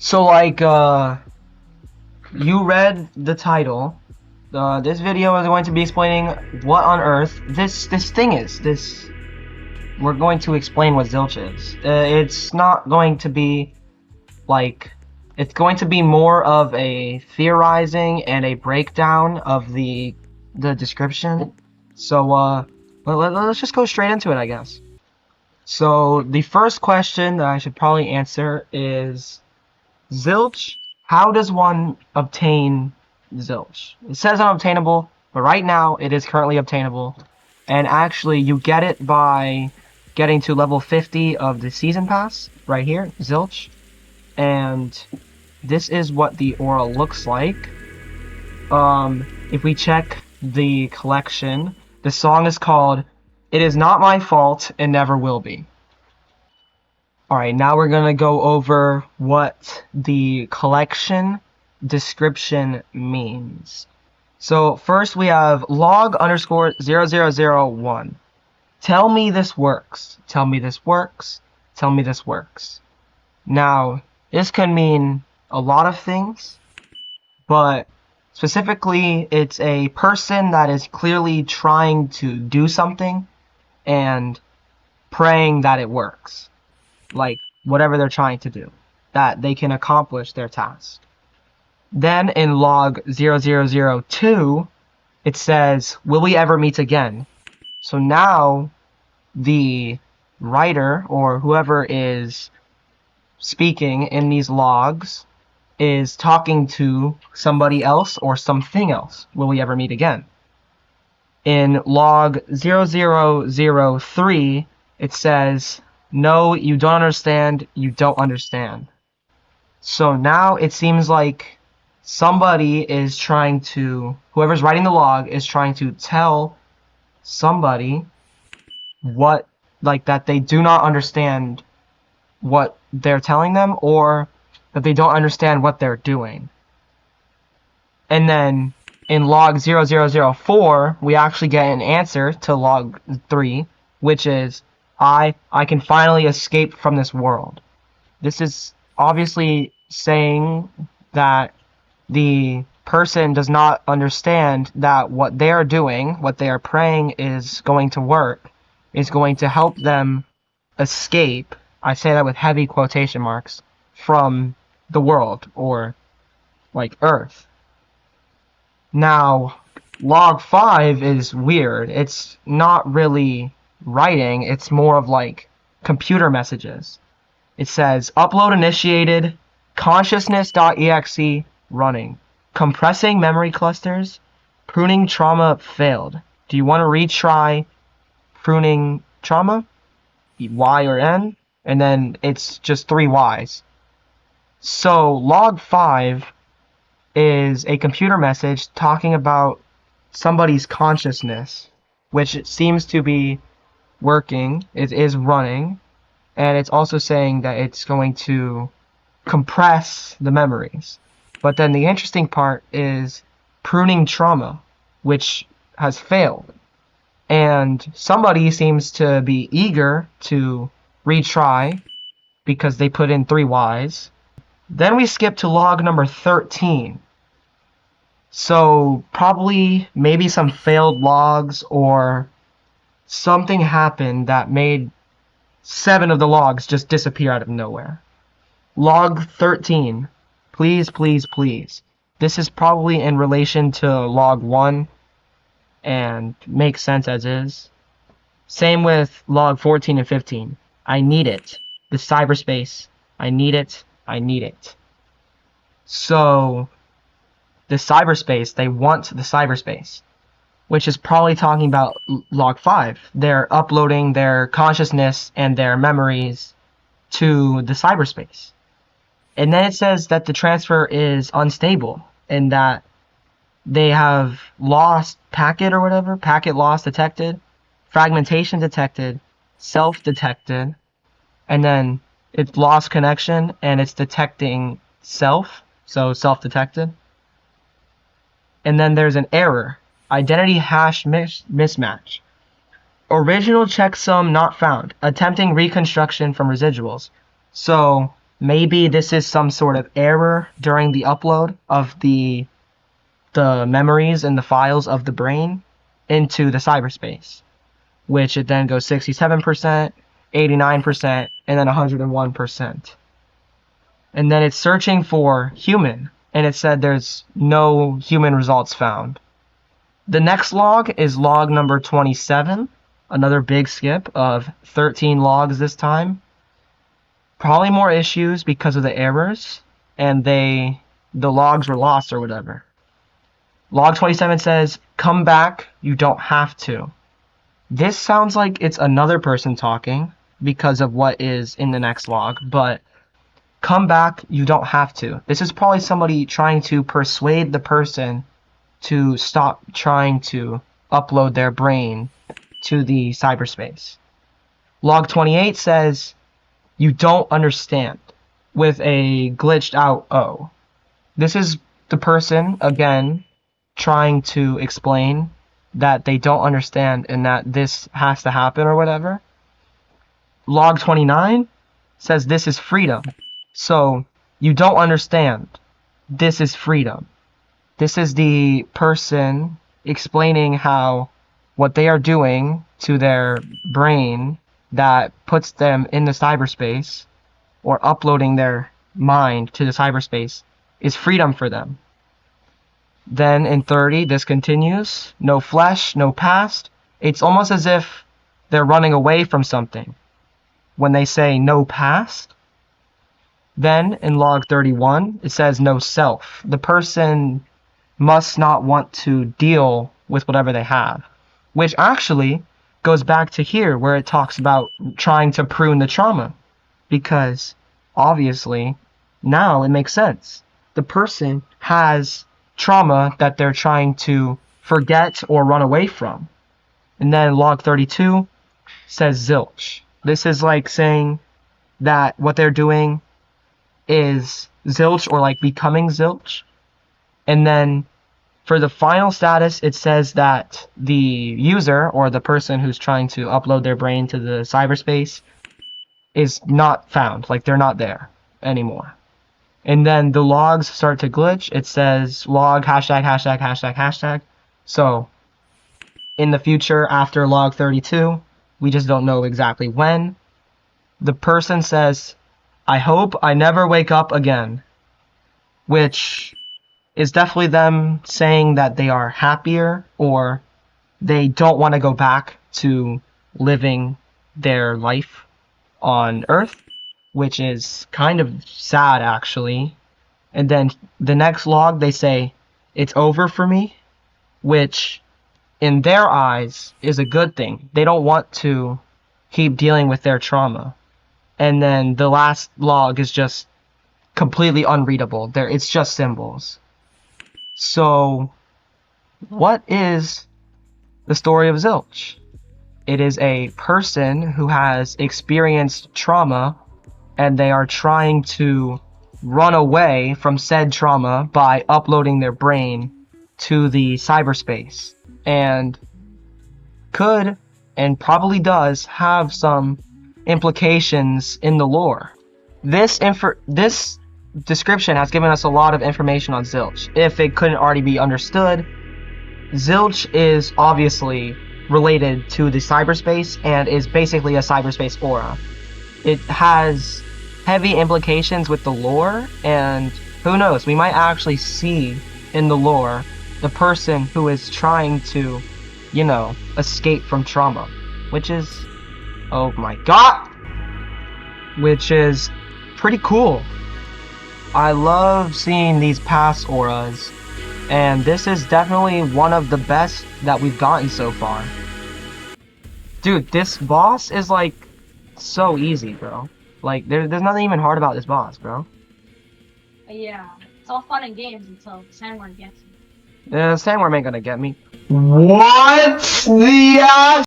So like you read the title. This video is going to be explaining what on earth this thing is. We're going to explain what Zilch is. It's not going to be like it's going to be more of a theorizing and a breakdown of the description. So let's just go straight into it, I guess. So the first question that I should probably answer is Zilch. How does one obtain Zilch? It says unobtainable, but right now it is currently obtainable. And actually, you get it by getting to level 50 of the season pass right here, Zilch. And this is what the aura looks like. If we check the collection, the song is called "It Is Not My Fault and Never Will Be." Alright, now we're going to go over what the collection description means. So first we have log underscore 0001. Tell me this works. Tell me this works. Tell me this works. Now, this can mean a lot of things, but specifically it's a person that is clearly trying to do something and praying that it works. Like whatever they're trying to do, that they can accomplish their task. Then in log 0002, it says, will we ever meet again? So now the writer or whoever is speaking in these logs is talking to somebody else or something else. Will we ever meet again? In log 0003, it says, no, you don't understand, you don't understand. So now it seems like somebody is trying to, whoever's writing the log is trying to tell somebody what, like that they do not understand what they're telling them, or that they don't understand what they're doing. And then in log 0004, we actually get an answer to log 3, which is, I can finally escape from this world. This is obviously saying that the person does not understand that what they are doing, what they are praying is going to work, is going to help them escape, I say that with heavy quotation marks, from the world, or like Earth. Now, log 5 is weird. It's not really writing, it's more of like computer messages. It says upload initiated, consciousness.exe running, compressing memory clusters, pruning trauma failed. Do you want to retry pruning trauma? Y or N? And then it's just 3 Ys. So log 5 is a computer message talking about somebody's consciousness, which it seems to be working, it is running, and it's also saying that it's going to compress the memories. But then the interesting part is pruning trauma, which has failed. And somebody seems to be eager to retry because they put in 3 Ys. Then we skip to log number 13. So probably maybe some failed logs or something happened that made 7 of the logs just disappear out of nowhere. Log 13. Please, please, please. This is probably in relation to log 1 and makes sense as is. Same with log 14 and 15. I need it. The cyberspace. I need it. I need it. So, the cyberspace, they want the cyberspace, which is probably talking about log 5. They're uploading their consciousness and their memories to the cyberspace. And then it says that the transfer is unstable and that they have lost packet or whatever, packet loss detected, fragmentation detected, self detected, and then it's lost connection and it's detecting self, so self detected. And then there's an error. Identity hash mismatch. Original checksum not found. Attempting reconstruction from residuals. So maybe this is some sort of error during the upload of the memories and the files of the brain into the cyberspace, which it then goes 67%, 89%, and then 101%. And then it's searching for human, and it said there's no human results found. The next log is log number 27, another big skip of 13 logs this time. Probably more issues because of the errors, and the logs were lost or whatever. Log 27 says, "Come back, you don't have to." This sounds like it's another person talking because of what is in the next log, but come back, you don't have to. This is probably somebody trying to persuade the person to stop trying to upload their brain to the cyberspace. Log 28 says, "You don't understand," with a glitched out O. This is the person, again, trying to explain that they don't understand and that this has to happen or whatever. Log 29 says this is freedom. So, you don't understand. This is freedom. This is the person explaining how what they are doing to their brain that puts them in the cyberspace or uploading their mind to the cyberspace is freedom for them. Then in 30, this continues. No flesh, no past. It's almost as if they're running away from something when they say no past. Then in log 31, it says no self. The person must not want to deal with whatever they have, which actually goes back to here where it talks about trying to prune the trauma, because obviously now it makes sense. The person has trauma that they're trying to forget or run away from. And then log 32 says zilch. This is like saying that what they're doing is zilch or like becoming zilch. And then for the final status, it says that the user or the person who's trying to upload their brain to the cyberspace is not found. Like they're not there anymore. And then the logs start to glitch. It says log hashtag hashtag hashtag hashtag. So in the future, after log 32, we just don't know exactly when. The person says, "I hope I never wake up again," which is definitely them saying that they are happier or they don't want to go back to living their life on Earth, which is kind of sad actually. And then the next log, they say, "It's over for me," which in their eyes is a good thing. They don't want to keep dealing with their trauma. And then the last log is just completely unreadable. It's just symbols. So, what is the story of Zilch? It is a person who has experienced trauma and they are trying to run away from said trauma by uploading their brain to the cyberspace, and could and probably does have some implications in the lore. This description has given us a lot of information on Zilch. If it couldn't already be understood, Zilch is obviously related to the cyberspace and is basically a cyberspace aura. It has heavy implications with the lore, and who knows, we might actually see in the lore the person who is trying to, escape from trauma, which is, oh my god, which is pretty cool. I love seeing these past auras, and this is definitely one of the best that we've gotten so far. Dude, this boss is like so easy, bro. Like there's nothing even hard about this boss, bro. Yeah, it's all fun and games until Sandworm gets me. Sandworm ain't gonna get me. What the